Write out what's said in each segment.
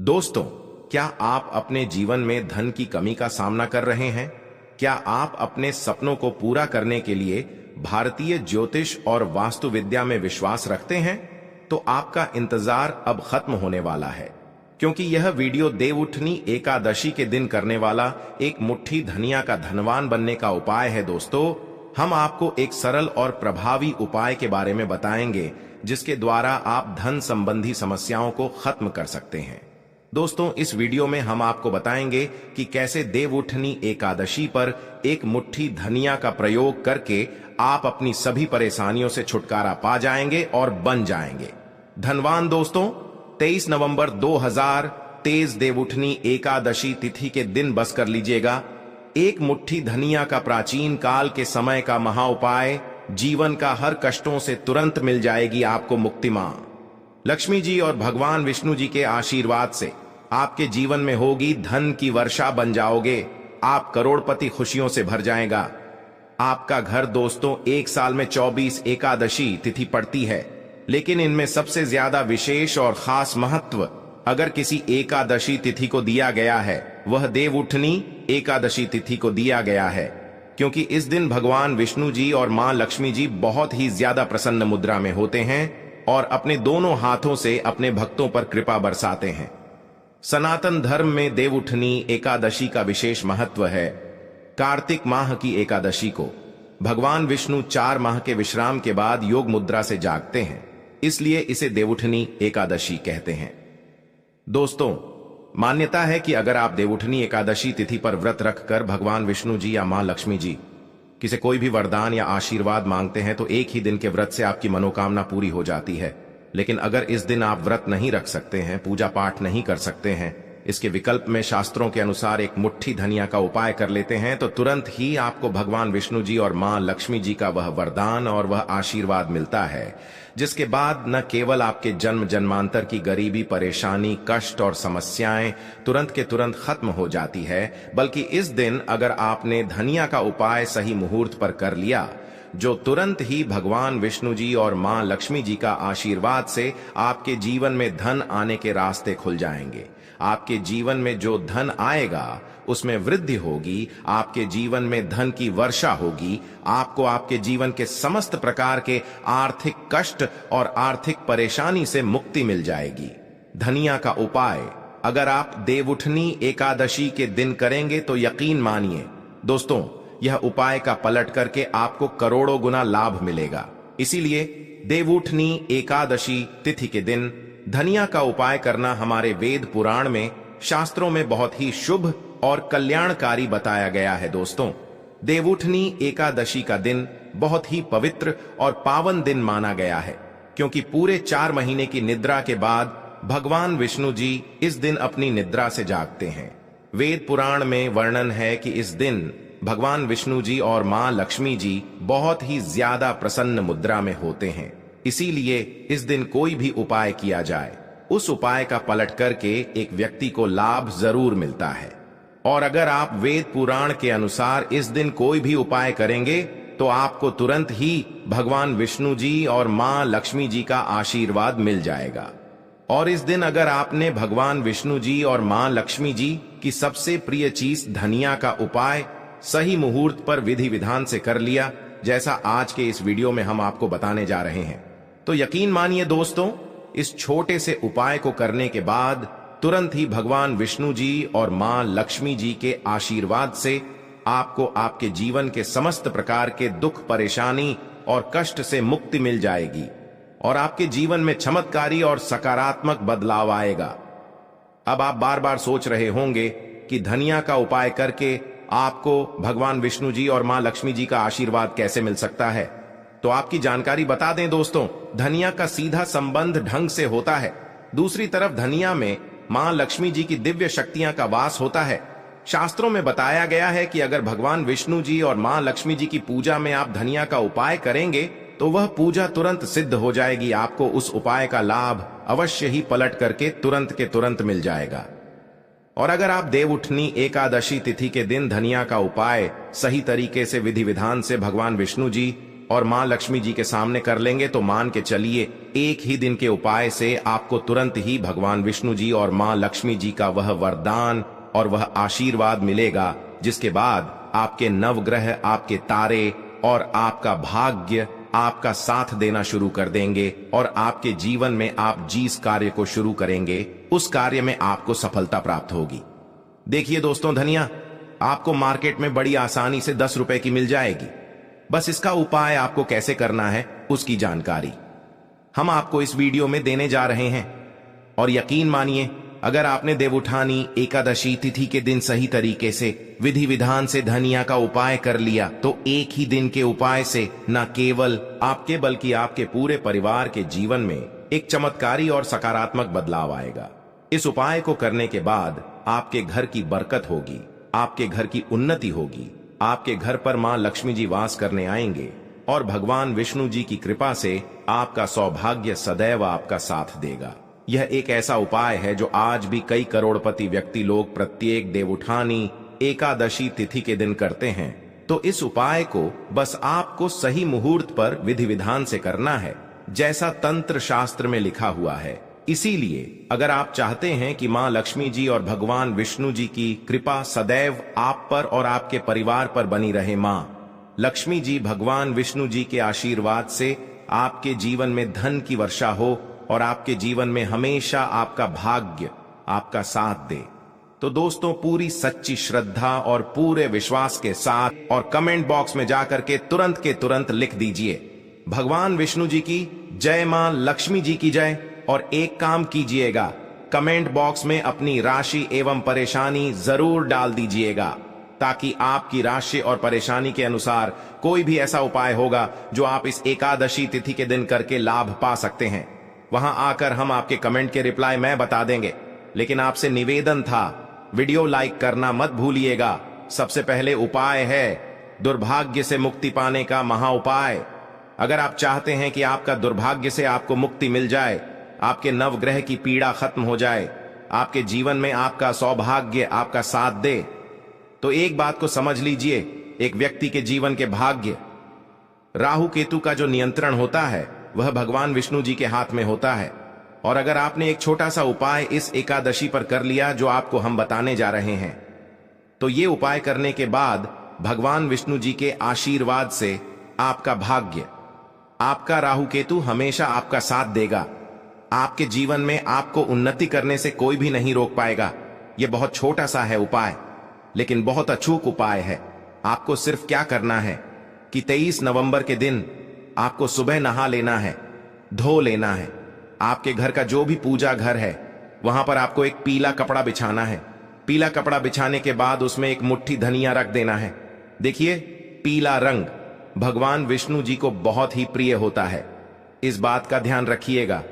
दोस्तों, क्या आप अपने जीवन में धन की कमी का सामना कर रहे हैं? क्या आप अपने सपनों को पूरा करने के लिए भारतीय ज्योतिष और वास्तुविद्या में विश्वास रखते हैं? तो आपका इंतजार अब खत्म होने वाला है, क्योंकि यह वीडियो देवउठनी एकादशी के दिन करने वाला एक मुट्ठी धनिया का धनवान बनने का उपाय है। दोस्तों, हम आपको एक सरल और प्रभावी उपाय के बारे में बताएंगे, जिसके द्वारा आप धन संबंधी समस्याओं को खत्म कर सकते हैं। दोस्तों, इस वीडियो में हम आपको बताएंगे कि कैसे देवउठनी एकादशी पर एक मुट्ठी धनिया का प्रयोग करके आप अपनी सभी परेशानियों से छुटकारा पा जाएंगे और बन जाएंगे धनवान। दोस्तों, 23 नवंबर 2023 देवउठनी एकादशी तिथि के दिन बस कर लीजिएगा। एक मुट्ठी धनिया का प्राचीन काल के समय का महा उपाय, जीवन का हर कष्टों से तुरंत मिल जाएगी आपको मुक्ति। मां लक्ष्मी जी और भगवान विष्णु जी के आशीर्वाद से आपके जीवन में होगी धन की वर्षा, बन जाओगे आप करोड़पति, खुशियों से भर जाएगा आपका घर। दोस्तों, एक साल में 24 एकादशी तिथि पड़ती है, लेकिन इनमें सबसे ज्यादा विशेष और खास महत्व अगर किसी एकादशी तिथि को दिया गया है, वह देवउठनी एकादशी तिथि को दिया गया है, क्योंकि इस दिन भगवान विष्णु जी और मां लक्ष्मी जी बहुत ही ज्यादा प्रसन्न मुद्रा में होते हैं और अपने दोनों हाथों से अपने भक्तों पर कृपा बरसाते हैं। सनातन धर्म में देवउठनी एकादशी का विशेष महत्व है। कार्तिक माह की एकादशी को भगवान विष्णु 4 माह के विश्राम के बाद योग मुद्रा से जागते हैं, इसलिए इसे देवउठनी एकादशी कहते हैं। दोस्तों, मान्यता है कि अगर आप देवउठनी एकादशी तिथि पर व्रत रखकर भगवान विष्णु जी या मां लक्ष्मी जी किसी कोई भी वरदान या आशीर्वाद मांगते हैं, तो एक ही दिन के व्रत से आपकी मनोकामना पूरी हो जाती है। लेकिन अगर इस दिन आप व्रत नहीं रख सकते हैं, पूजा पाठ नहीं कर सकते हैं, इसके विकल्प में शास्त्रों के अनुसार एक मुट्ठी धनिया का उपाय कर लेते हैं, तो तुरंत ही आपको भगवान विष्णु जी और मां लक्ष्मी जी का वह वरदान और वह आशीर्वाद मिलता है, जिसके बाद न केवल आपके जन्म जन्मांतर की गरीबी, परेशानी, कष्ट और समस्याएं तुरंत के तुरंत खत्म हो जाती है, बल्कि इस दिन अगर आपने धनिया का उपाय सही मुहूर्त पर कर लिया, जो तुरंत ही भगवान विष्णु जी और मां लक्ष्मी जी का आशीर्वाद से आपके जीवन में धन आने के रास्ते खुल जाएंगे। आपके जीवन में जो धन आएगा उसमें वृद्धि होगी, आपके जीवन में धन की वर्षा होगी, आपको आपके जीवन के समस्त प्रकार के आर्थिक कष्ट और आर्थिक परेशानी से मुक्ति मिल जाएगी। धनिया का उपाय अगर आप देवउठनी एकादशी के दिन करेंगे तो यकीन मानिए दोस्तों, यह उपाय का पलट करके आपको करोड़ों गुना लाभ मिलेगा। इसीलिए देवउठनी एकादशी तिथि के दिन धनिया का उपाय करना हमारे वेद पुराण में, शास्त्रों में बहुत ही शुभ और कल्याणकारी बताया गया है। दोस्तों, देवउठनी एकादशी का दिन बहुत ही पवित्र और पावन दिन माना गया है, क्योंकि पूरे 4 महीने की निद्रा के बाद भगवान विष्णु जी इस दिन अपनी निद्रा से जागते हैं। वेद पुराण में वर्णन है कि इस दिन भगवान विष्णु जी और मां लक्ष्मी जी बहुत ही ज्यादा प्रसन्न मुद्रा में होते हैं। इसीलिए इस दिन कोई भी उपाय किया जाए, उस उपाय का पलट करके एक व्यक्ति को लाभ जरूर मिलता है। और अगर आप वेद पुराण के अनुसार इस दिन कोई भी उपाय करेंगे, तो आपको तुरंत ही भगवान विष्णु जी और मां लक्ष्मी जी का आशीर्वाद मिल जाएगा। और इस दिन अगर आपने भगवान विष्णु जी और मां लक्ष्मी जी की सबसे प्रिय चीज धनिया का उपाय सही मुहूर्त पर विधि विधान से कर लिया, जैसा आज के इस वीडियो में हम आपको बताने जा रहे हैं, तो यकीन मानिए दोस्तों, इस छोटे से उपाय को करने के बाद तुरंत ही भगवान विष्णु जी और मां लक्ष्मी जी के आशीर्वाद से आपको आपके जीवन के समस्त प्रकार के दुख, परेशानी और कष्ट से मुक्ति मिल जाएगी और आपके जीवन में चमत्कारी और सकारात्मक बदलाव आएगा। अब आप बार बार सोच रहे होंगे कि धनिया का उपाय करके आपको भगवान विष्णु जी और मां लक्ष्मी जी का आशीर्वाद कैसे मिल सकता है, तो आपकी जानकारी बता दें दोस्तों, धनिया का सीधा संबंध ढंग से होता है। दूसरी तरफ धनिया में मां लक्ष्मी जी की दिव्य शक्तियां का वास होता है। शास्त्रों में बताया गया है कि अगर भगवान विष्णु जी और मां लक्ष्मी जी की पूजा में आप धनिया का उपाय करेंगे, तो वह पूजा तुरंत सिद्ध हो जाएगी। आपको उस उपाय का लाभ अवश्य ही पलट करके तुरंत के तुरंत मिल जाएगा। और अगर आप देवउठनी एकादशी तिथि के दिन धनिया का उपाय सही तरीके से विधि विधान से भगवान विष्णु जी और मां लक्ष्मी जी के सामने कर लेंगे तो मान के चलिए एक ही दिन के उपाय से आपको तुरंत ही भगवान विष्णु जी और मां लक्ष्मी जी का वह वरदान और वह आशीर्वाद मिलेगा, जिसके बाद आपके नवग्रह, आपके तारे और आपका भाग्य आपका साथ देना शुरू कर देंगे और आपके जीवन में आप जिस कार्य को शुरू करेंगे उस कार्य में आपको सफलता प्राप्त होगी। देखिए दोस्तों, धनिया आपको मार्केट में बड़ी आसानी से 10 रुपए की मिल जाएगी। बस इसका उपाय आपको कैसे करना है उसकी जानकारी हम आपको इस वीडियो में देने जा रहे हैं। और यकीन मानिए, अगर आपने देवउठानी एकादशी तिथि के दिन सही तरीके से विधि विधान से धनिया का उपाय कर लिया तो एक ही दिन के उपाय से न केवल आपके बल्कि आपके पूरे परिवार के जीवन में एक चमत्कारी और सकारात्मक बदलाव आएगा। इस उपाय को करने के बाद आपके घर की बरकत होगी, आपके घर की उन्नति होगी, आपके घर पर मां लक्ष्मी जी वास करने आएंगे और भगवान विष्णु जी की कृपा से आपका सौभाग्य सदैव आपका साथ देगा। यह एक ऐसा उपाय है जो आज भी कई करोड़पति व्यक्ति लोग प्रत्येक देवउठानी एकादशी तिथि के दिन करते हैं। तो इस उपाय को बस आपको सही मुहूर्त पर विधि विधान से करना है, जैसा तंत्र शास्त्र में लिखा हुआ है। इसीलिए अगर आप चाहते हैं कि मां लक्ष्मी जी और भगवान विष्णु जी की कृपा सदैव आप पर और आपके परिवार पर बनी रहे, मां लक्ष्मी जी भगवान विष्णु जी के आशीर्वाद से आपके जीवन में धन की वर्षा हो और आपके जीवन में हमेशा आपका भाग्य आपका साथ दे, तो दोस्तों पूरी सच्ची श्रद्धा और पूरे विश्वास के साथ और कमेंट बॉक्स में जाकर के तुरंत लिख दीजिए, भगवान विष्णु जी की जय, मां लक्ष्मी जी की जय। और एक काम कीजिएगा, कमेंट बॉक्स में अपनी राशि एवं परेशानी जरूर डाल दीजिएगा, ताकि आपकी राशि और परेशानी के अनुसार कोई भी ऐसा उपाय होगा जो आप इस एकादशी तिथि के दिन करके लाभ पा सकते हैं। वहां आकर हम आपके कमेंट के रिप्लाई में बता देंगे। लेकिन आपसे निवेदन था, वीडियो लाइक करना मत भूलिएगा। सबसे पहले उपाय है दुर्भाग्य से मुक्ति पाने का महा उपाय। अगर आप चाहते हैं कि आपका दुर्भाग्य से आपको मुक्ति मिल जाए, आपके नवग्रह की पीड़ा खत्म हो जाए, आपके जीवन में आपका सौभाग्य आपका साथ दे, तो एक बात को समझ लीजिए, एक व्यक्ति के जीवन के भाग्य राहु केतु का जो नियंत्रण होता है वह भगवान विष्णु जी के हाथ में होता है। और अगर आपने एक छोटा सा उपाय इस एकादशी पर कर लिया जो आपको हम बताने जा रहे हैं, तो ये उपाय करने के बाद भगवान विष्णु जी के आशीर्वाद से आपका भाग्य, आपका राहु केतु हमेशा आपका साथ देगा। आपके जीवन में आपको उन्नति करने से कोई भी नहीं रोक पाएगा। यह बहुत छोटा सा है उपाय, लेकिन बहुत अचूक उपाय है। आपको सिर्फ क्या करना है कि 23 नवंबर के दिन आपको सुबह नहा लेना है, धो लेना है। आपके घर का जो भी पूजा घर है वहां पर आपको एक पीला कपड़ा बिछाना है। पीला कपड़ा बिछाने के बाद उसमें एक मुट्ठी धनिया रख देना है। देखिए, पीला रंग भगवान विष्णु जी को बहुत ही प्रिय होता है, इस बात का ध्यान रखिएगा।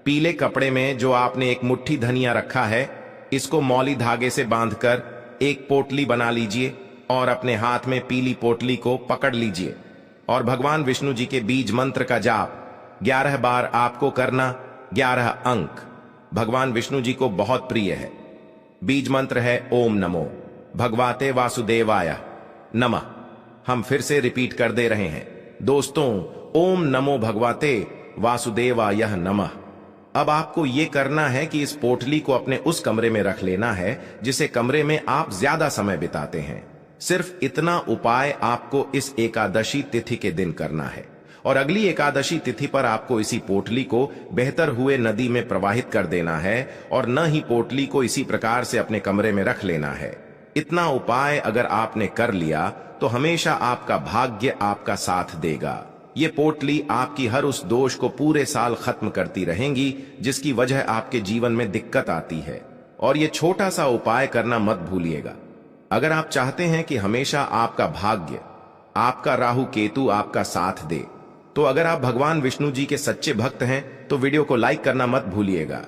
पीले कपड़े में जो आपने एक मुट्ठी धनिया रखा है, इसको मौली धागे से बांधकर एक पोटली बना लीजिए और अपने हाथ में पीली पोटली को पकड़ लीजिए और भगवान विष्णु जी के बीज मंत्र का जाप 11 बार आपको करना। 11 अंक भगवान विष्णु जी को बहुत प्रिय है। बीज मंत्र है ओम नमो भगवते वासुदेवाय नमः। हम फिर से रिपीट कर दे रहे हैं दोस्तों, ओम नमो भगवते वासुदेवाय नमः। अब आपको यह करना है कि इस पोटली को अपने उस कमरे में रख लेना है जिसे कमरे में आप ज्यादा समय बिताते हैं। सिर्फ इतना उपाय आपको इस एकादशी तिथि के दिन करना है और अगली एकादशी तिथि पर आपको इसी पोटली को बेहतर हुए नदी में प्रवाहित कर देना है और न ही पोटली को इसी प्रकार से अपने कमरे में रख लेना है। इतना उपाय अगर आपने कर लिया तो हमेशा आपका भाग्य आपका साथ देगा। ये पोटली आपकी हर उस दोष को पूरे साल खत्म करती रहेंगी जिसकी वजह आपके जीवन में दिक्कत आती है। और ये छोटा सा उपाय करना मत भूलिएगा। अगर आप चाहते हैं कि हमेशा आपका भाग्य, आपका राहु केतु आपका साथ दे, तो अगर आप भगवान विष्णु जी के सच्चे भक्त हैं तो वीडियो को लाइक करना मत भूलिएगा।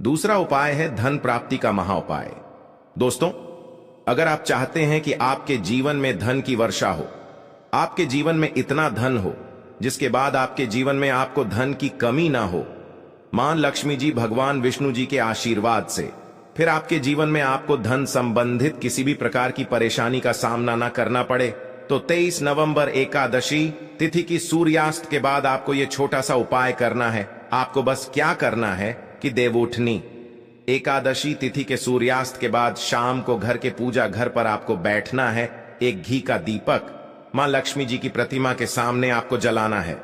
दूसरा उपाय है धन प्राप्ति का महा उपाय। दोस्तों, अगर आप चाहते हैं कि आपके जीवन में धन की वर्षा हो, आपके जीवन में इतना धन हो जिसके बाद आपके जीवन में आपको धन की कमी ना हो, मां लक्ष्मी जी भगवान विष्णु जी के आशीर्वाद से, फिर आपके जीवन में आपको धन संबंधित किसी भी प्रकार की परेशानी का सामना ना करना पड़े, तो 23 नवंबर एकादशी तिथि की सूर्यास्त के बाद आपको यह छोटा सा उपाय करना है। आपको बस क्या करना है कि देवउठनी एकादशी तिथि के सूर्यास्त के बाद शाम को घर के पूजा घर पर आपको बैठना है। एक घी का दीपक मां लक्ष्मी जी की प्रतिमा के सामने आपको जलाना है।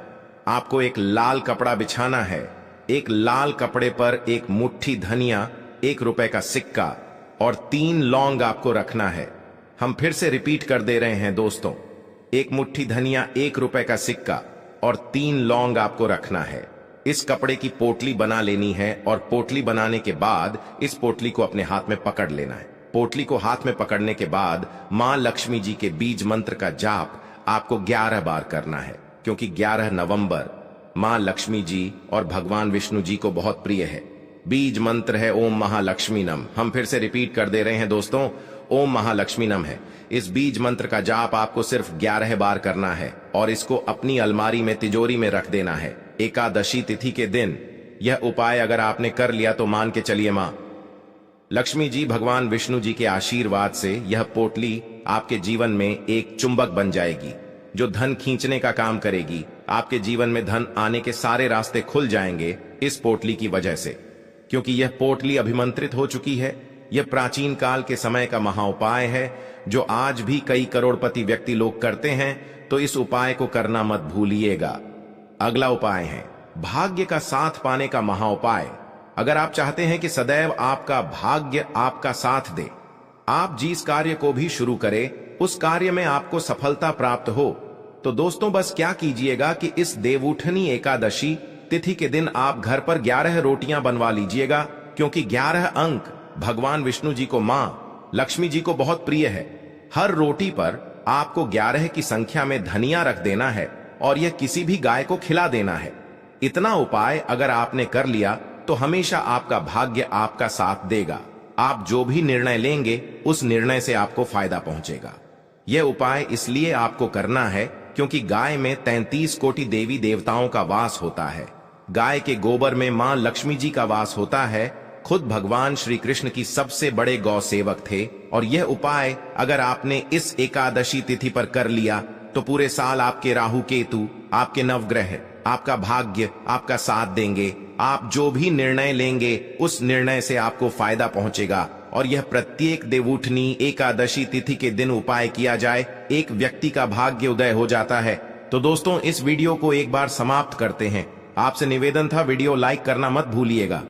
आपको एक लाल कपड़ा बिछाना है। एक लाल कपड़े पर एक मुट्ठी धनिया, 1 रुपए का सिक्का और 3 लौंग आपको रखना है। हम फिर से रिपीट कर दे रहे हैं दोस्तों, एक मुट्ठी धनिया, 1 रुपए का सिक्का और 3 लौंग आपको रखना है। इस कपड़े की पोटली बना लेनी है और पोटली बनाने के बाद इस पोटली को अपने हाथ में पकड़ लेना है। पोटली को हाथ में पकड़ने के बाद मां लक्ष्मी जी के बीज मंत्र का जाप आपको 11 बार करना है, क्योंकि 11 नवंबर मां लक्ष्मी जी और भगवान विष्णु जी को बहुत प्रिय है। बीज मंत्र है ओम महालक्ष्मी नम। हम फिर से रिपीट कर दे रहे हैं दोस्तों, ओम महालक्ष्मी नम है। इस बीज मंत्र का जाप आपको सिर्फ 11 बार करना है और इसको अपनी अलमारी में तिजोरी में रख देना है। एकादशी तिथि के दिन यह उपाय अगर आपने कर लिया तो मान के चलिए मां लक्ष्मी जी, भगवान विष्णु जी के आशीर्वाद से यह पोटली आपके जीवन में एक चुंबक बन जाएगी जो धन खींचने का काम करेगी। आपके जीवन में धन आने के सारे रास्ते खुल जाएंगे इस पोटली की वजह से, क्योंकि यह पोटली अभिमंत्रित हो चुकी है। यह प्राचीन काल के समय का महाउपाय है जो आज भी कई करोड़पति व्यक्ति लोग करते हैं, तो इस उपाय को करना मत भूलिएगा। अगला उपाय है भाग्य का साथ पाने का महाउपाय। अगर आप चाहते हैं कि सदैव आपका भाग्य आपका साथ दे, आप जिस कार्य को भी शुरू करें उस कार्य में आपको सफलता प्राप्त हो, तो दोस्तों बस क्या कीजिएगा कि इस देवउठनी एकादशी तिथि के दिन आप घर पर 11 रोटियां बनवा लीजिएगा, क्योंकि 11 अंक भगवान विष्णु जी को, मां लक्ष्मी जी को बहुत प्रिय है। हर रोटी पर आपको 11 की संख्या में धनिया रख देना है और यह किसी भी गाय को खिला देना है। इतना उपाय अगर आपने कर लिया तो हमेशा आपका भाग्य आपका साथ देगा। आप जो भी निर्णय लेंगे उस निर्णय से आपको फायदा पहुंचेगा। यह उपाय इसलिए आपको करना है क्योंकि गाय में 33 कोटि देवी देवताओं का वास होता है। गाय के गोबर में मां लक्ष्मी जी का वास होता है। खुद भगवान श्री कृष्ण की सबसे बड़े गौ सेवक थे और यह उपाय अगर आपने इस एकादशी तिथि पर कर लिया तो पूरे साल आपके राहु केतु, आपके नवग्रह आपका भाग्य आपका साथ देंगे। आप जो भी निर्णय लेंगे उस निर्णय से आपको फायदा पहुंचेगा। और यह प्रत्येक देवउठनी एकादशी तिथि के दिन उपाय किया जाए, एक व्यक्ति का भाग्य उदय हो जाता है। तो दोस्तों इस वीडियो को एक बार समाप्त करते हैं। आपसे निवेदन था वीडियो लाइक करना मत भूलिएगा।